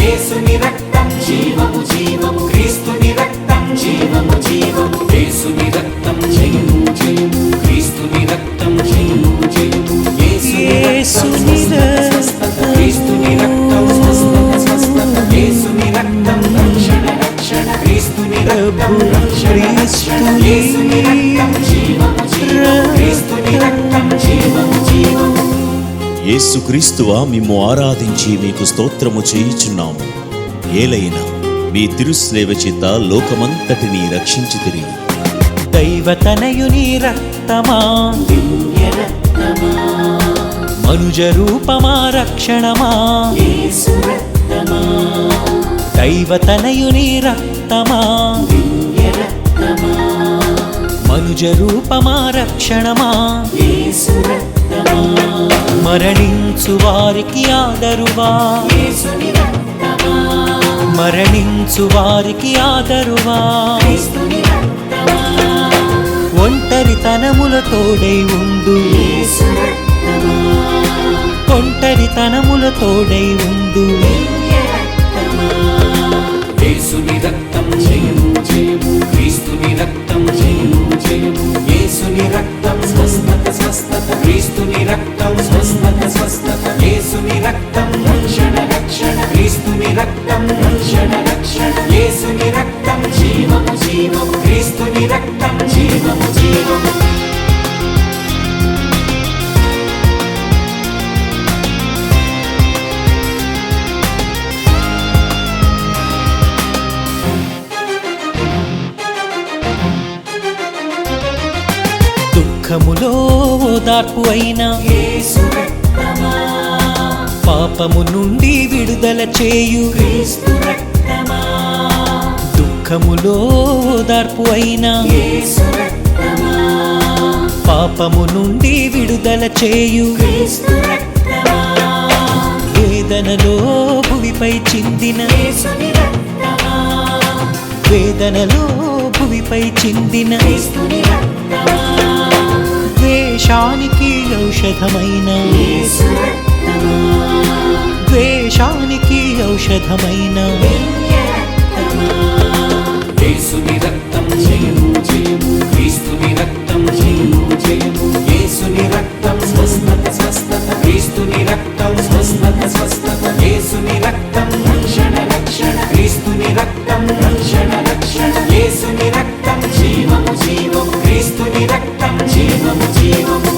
యేసుని రక్తం జీవము జీవము క్రీస్తుని రక్తం జీవము జీవము యేసుని రక్తం జయము జయము క్రీస్తుని రక్తం జయము జయము యేసుని రక్తం క్రీస్తుని రక్తం స్వస్థత స్వస్థత యేసుని రక్తం రక్షణ రక్షణ క్రీస్తుని రక్తం రక్షణ రక్షణ యేసుని రక్తం జీవము జీవము క్రీస్తుని రక్తం జీవము జీవము యేసుక్రీస్తువా మిమ్ము ఆరాధించి మీకు స్తోత్రము చేయుచున్నాము. ఏలైనా మీ తిరుస్లేవ చేత లోకమంతటిని రక్షించితిరి. దైవతనయుని రక్తమా దివ్య రక్తమా మనుజ రూపమా రక్షణమా యేసు రక్తమా దైవతనయుని రక్తమా దివ్య రక్తమా మనుజ రూపమా రక్షణమా యేసు రక్తమా మరణించు వారికి ఆదరువా యేసుని రక్తమా మరణించు వారికి ఆదరువా క్రీస్తుని రక్తమా ఒంటరితనముల తోడై ఉండు యేసు రక్తమా ఒంటరితనముల తోడై ఉండు దివ్య రక్తమా యేసుని రక్తం జయము జయము క్రీస్తుని రక్తం జయము జయము యేసుని రక్తం స్వస్థత స్వస్థత క్రీస్తుని రక్తం స్వస్థత స్వస్థత యేసుని రక్తం రక్షణ రక్షణ క్రీస్తుని రక్తం రక్షణ రక్షణ యేసుని రక్తం జీవము జీవము క్రీస్తుని రక్తం జీవము జీవము దుఃఖములో ఓదార్పు అయిన యేసు రక్తమా పాపము నుండి విడుదల చేయు క్రీస్తు రక్తమా దుఃఖములో ఓదార్పు అయిన యేసు రక్తమా పాపము నుండి విడుదల చేయు క్రీస్తు రక్తమా వేదనలో భువిపై చిందిన యేసుని రక్తమా వేదనలో భువిపై చిందిన క్రీస్తుని రక్తమా ద్వేషానికి ఔషధమైన యేసు రక్తమా ద్వేషానికి ఔషధమైన దివ్య రక్తమా యేసుని రక్తం జయము జయము క్రీస్తుని రక్తం జయము జయము యేసుని రక్తం స్వస్థత స్వస్థత క్రీస్తుని రక్తం స్వస్థత స్వస్థత యేసుని రక్తం రక్షణ రక్షణ క్రీస్తుని రక్తం రక్షణ రక్షణ యేసుని రక్తం జీవము జీవము క్రీస్తుని రక్తం జీవము జీవము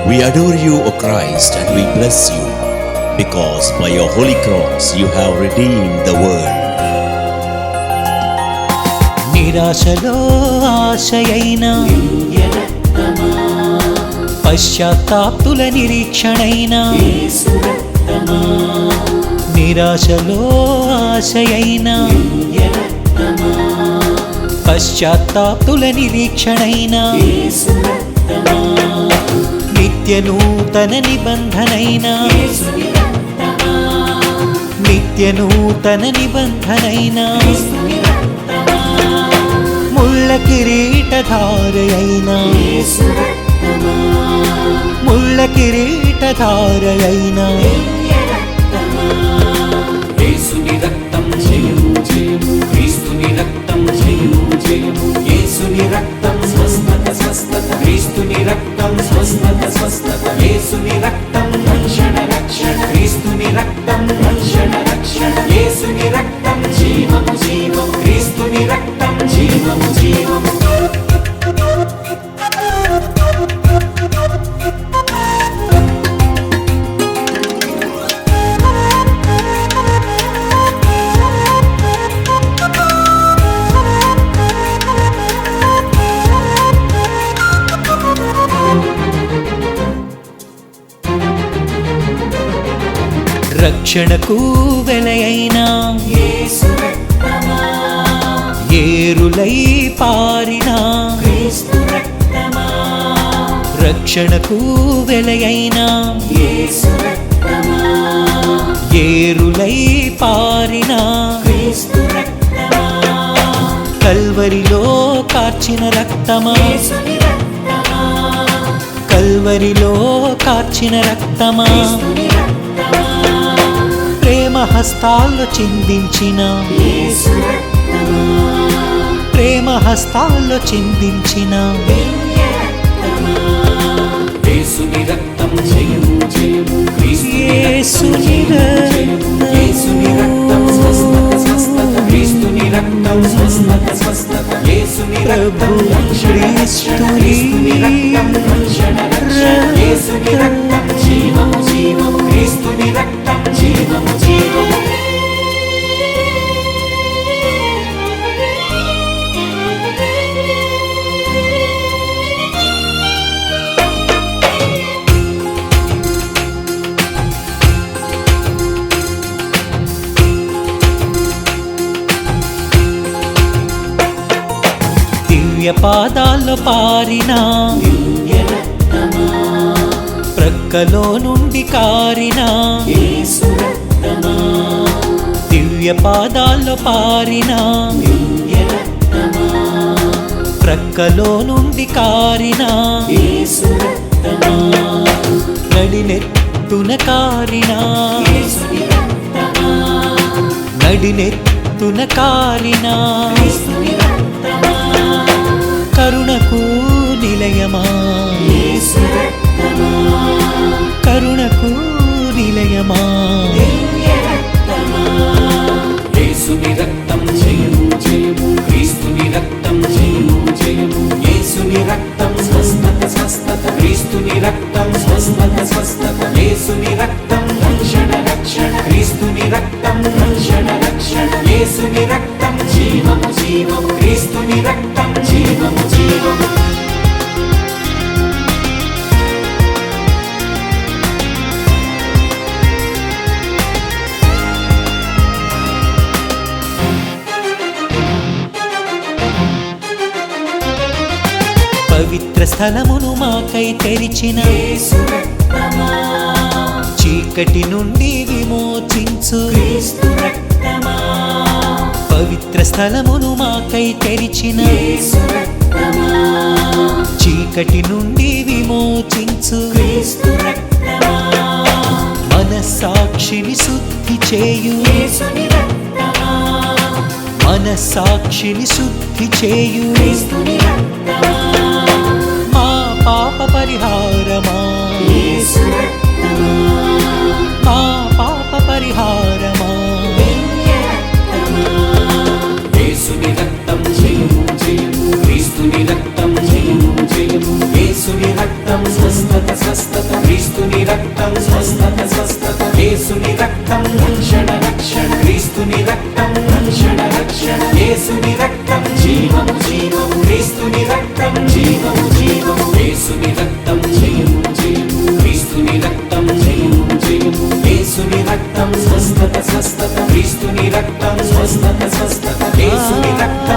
We adore you, O Christ, and we bless you, because by your holy cross you have redeemed the world. నిరాశలో ఆశయైన దివ్య రక్తమా పశ్చాత్తాప్తుల నిరీక్షణైన యేసు రక్తమా నిరాశలో ఆశయైన దివ్య రక్తమా పశ్చాత్తాప్తుల నిరీక్షణైన యేసు రక్తమా నిత్య నూతన నిబంధనైన యేసుని రక్తమా నిత్య నూతన నిబంధనైన క్రీస్తుని రక్తమా ముళ్ళ కిరీటధారయైన యేసు రక్తమా ముళ్ళ కిరీటధారయైన దివ్య రక్తమా యేసుని రక్తం జయము జయము క్రీస్తుని రక్తం జయము జయము యేసుని రక్తం స్వస్థత స్వస్థత క్రీస్తుని రక్తం స్వస్థత స్వస్థత యేసుని రక్తం రక్షణ రక్షణ క్రీస్తుని రక్తం రక్షణ రక్షణ యేసుని రక్తం జీవము జీవము క్రీస్తుని రక్తం జీవము జీవము రక్షణకు వెలయైన యేసు రక్తమా ఏరులై పారిన క్రీస్తు రక్తమా రక్షణకు వెలయైన యేసు రక్తమా ఏరులై పారిన క్రీస్తు రక్తమా కార్చిన రక్తమా, యేసుని రక్తమా, కల్వరిలో కార్చిన రక్తమా, క్రీస్తుని రక్తమా, ప్రేమ హస్తాల్లో చిందించిన, యేసు రక్తమా, ప్రేమ హస్తాల్లో చిందించిన దివ్య రక్తమా, యేసుని రక్తం జయము జయము, యేసుని రక్తం, యేసుని రక్తం స్వస్థత స్వస్థత, క్రీస్తుని రక్తం స్వస్థత స్వస్థత, యేసుని రక్తం రక్షణ రక్షణ, క్రీస్తుని రక్తం రక్షణ రక్షణ, యేసుని రక్తం జీవము జీవము, క్రీస్తుని రక్తం జీవము జీవము. దివ్య పాదాల్లో పారిన, దివ్య రక్తమా, ప్రక్కలో నుండి కారిన, యేసు రక్తమా, దివ్య పాదాల్లో పారిన, దివ్య రక్తమా, ప్రక్కలో నుండి కారిన, యేసు రక్తమా, నడినెత్తున కారిన, యేసుని రక్తమా, నడినెత్తున కారిన, క్రీస్తుని రక్తమా, కరుణకు నిలయమా, యేసు రక్తమా, కరుణకు నిలయమా, దివ్య రక్తమా, యేసుని రక్తం జయము జయము, క్రీస్తుని రక్తం జయము జయము, యేసుని రక్తం స్వస్థత స్వస్థత, క్రీస్తుని రక్తం స్వస్థత స్వస్థత, యేసుని రక్తం రక్షణ రక్షణ, క్రీస్తుని రక్తం రక్షణ రక్షణ, యేసుని రక్తం జీవము జీవము, క్రీస్తుని రక్తం జీవము జీవము. పవిత్ర స్థలమును మాకై తెరిచిన, యేసు రక్తమా, చీకటి నుండి విమోచించు, క్రీస్తు రక్తమా, పవిత్ర స్థలమును మాకై తెరిచిన, యేసు రక్తమా, చీకటి నుండి విమోచించు, క్రీస్తు రక్తమా, మనస్సాక్షిని శుద్ధి చేయు, యేసుని రక్తమా, మనస్సాక్షిని శుద్ధి చేయు, క్రీస్తుని రక్తమా, మా పాప పరిహారమా, యేసు రక్తమా, మా పాప పరిహారమా, దివ్య రక్తమా, యేసుని రక్తం జయము జయము, క్రీస్తుని రక్తం జయము జయము, యేసుని రక్తం స్వస్థత స్వస్థత, క్రీస్తుని రక్తం స్వస్థత స్వస్థత, యేసుని రక్తం రక్షణ రక్షణ, క్రీస్తుని రక్తం రక్షణ రక్షణ, యేసుని రక్తం జీవము జీవము, క్రీస్తుని రక్తం జీవము జీవము, యేసుని రక్తం జయము జయము, క్రీస్తుని రక్తం జయము జయము, యేసుని రక్తం స్వస్థత స్వస్థత, క్రీస్తుని రక్తం స్వస్థత స్వస్థత, యేసుని రక్తం